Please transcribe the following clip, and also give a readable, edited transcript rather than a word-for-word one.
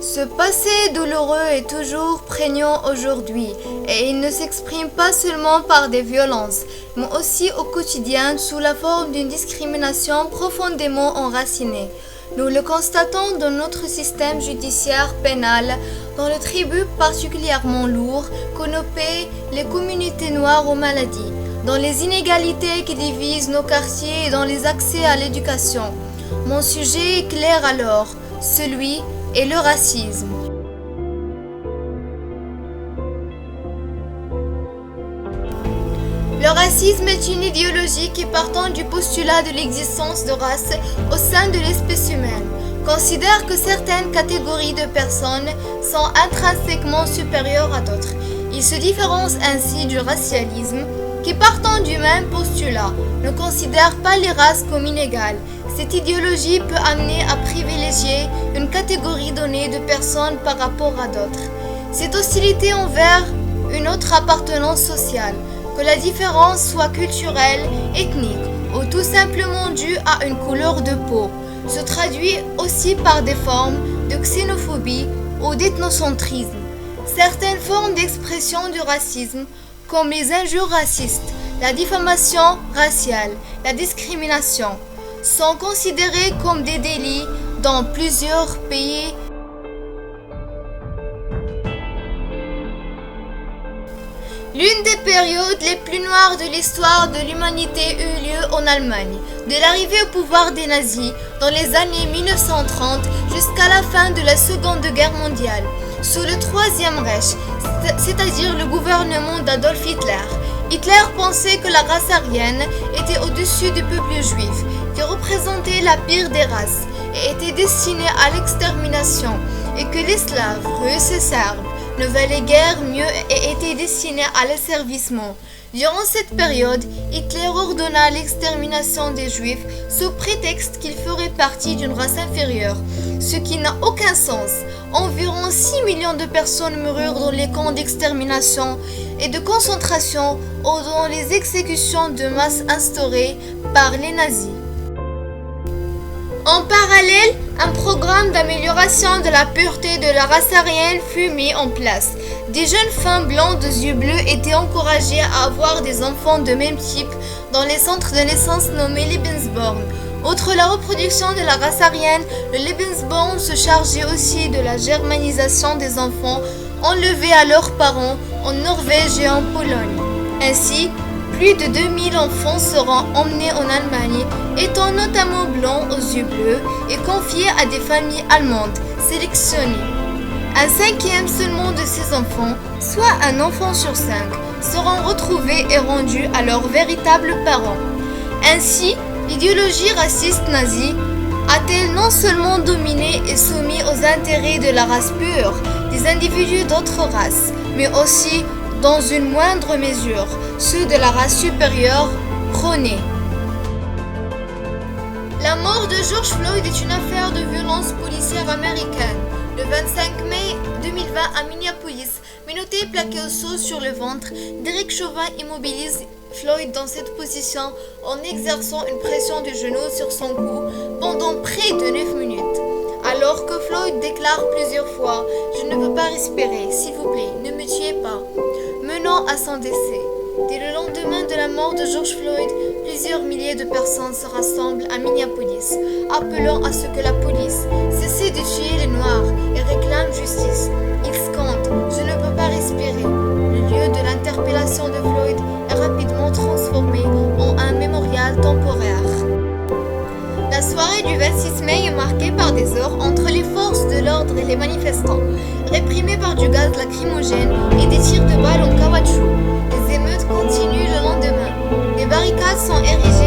Ce passé douloureux est toujours prégnant aujourd'hui et il ne s'exprime pas seulement par des violences, mais aussi au quotidien sous la forme d'une discrimination profondément enracinée. Nous le constatons dans notre système judiciaire pénal, dans le tribut particulièrement lourd que nous paient les communautés noires aux maladies, dans les inégalités qui divisent nos quartiers et dans les accès à l'éducation. Mon sujet est clair alors, celui est le racisme. Le racisme est une idéologie qui, partant du postulat de l'existence de race au sein de l'espèce humaine, considère que certaines catégories de personnes sont intrinsèquement supérieures à d'autres. Il se différencie ainsi du racialisme, qui, partant du même postulat, ne considère pas les races comme inégales. Cette idéologie peut amener à privilégier une catégorie donnée de personnes par rapport à d'autres. Cette hostilité envers une autre appartenance sociale, que la différence soit culturelle, ethnique ou tout simplement due à une couleur de peau, se traduit aussi par des formes de xénophobie ou d'ethnocentrisme. Certaines formes d'expression du racisme, comme les injures racistes, la diffamation raciale, la discrimination, sont considérées comme des délits dans plusieurs pays. L'une des périodes les plus noires de l'histoire de l'humanité eut lieu en Allemagne, de l'arrivée au pouvoir des nazis dans les années 1930 jusqu'à la fin de la Seconde Guerre mondiale, sous le Troisième Reich, c'est-à-dire le gouvernement d'Adolf Hitler. Hitler pensait que la race aryenne était au-dessus du peuple juif, qui représentait la pire des races et était destinée à l'extermination, et que les Slaves, Russes et Serbes ne valaient guère mieux et étaient destinés à l'asservissement. Durant cette période, Hitler ordonna l'extermination des Juifs sous prétexte qu'ils feraient partie d'une race inférieure, ce qui n'a aucun sens. Environ 6 millions de personnes moururent dans les camps d'extermination et de concentration ou dans les exécutions de masse instaurées par les nazis. En parallèle, un programme d'amélioration de la pureté de la race aryenne fut mis en place. Des jeunes femmes blancs de yeux bleus étaient encouragées à avoir des enfants de même type dans les centres de naissance nommés Lebensborn. Outre la reproduction de la race aryenne, le Lebensborn se chargeait aussi de la germanisation des enfants enlevés à leurs parents en Norvège et en Pologne. Ainsi, plus de 2000 enfants seront emmenés en Allemagne, étant notamment blancs aux yeux bleus et confiés à des familles allemandes sélectionnées. Un cinquième seulement de ces enfants, soit un enfant sur 5, seront retrouvés et rendus à leurs véritables parents. Ainsi, l'idéologie raciste nazie a-t-elle non seulement dominé et soumis aux intérêts de la race pure des individus d'autres races, mais aussi, dans une moindre mesure, ceux de la race supérieure prônée. La mort de George Floyd est une affaire de violence policière américaine. Le 25 mai 2020 à Minneapolis, menotté et plaqué au sol sur le ventre, Derek Chauvin immobilise Floyd dans cette position en exerçant une pression du genou sur son cou pendant près de 9 minutes. Alors que Floyd déclare plusieurs fois « Je ne peux pas respirer, s'il vous plaît, ne me tuez pas », menant à son décès. Dès le lendemain de la mort de George Floyd, plusieurs milliers de personnes se rassemblent à Minneapolis, appelant à ce que la police cesse de tuer les Noirs et réclame justice. Ils scandent « Je ne peux pas respirer ». Le lieu de l'interpellation de Floyd est rapidement transformé en un mémorial temporaire. La soirée du 26 mai est marquée par des heurts entre les forces de l'ordre et les manifestants, réprimés par du gaz lacrymogène et des tirs de balles en caoutchouc. Les émeutes continuent le lendemain. Les barricades sont érigées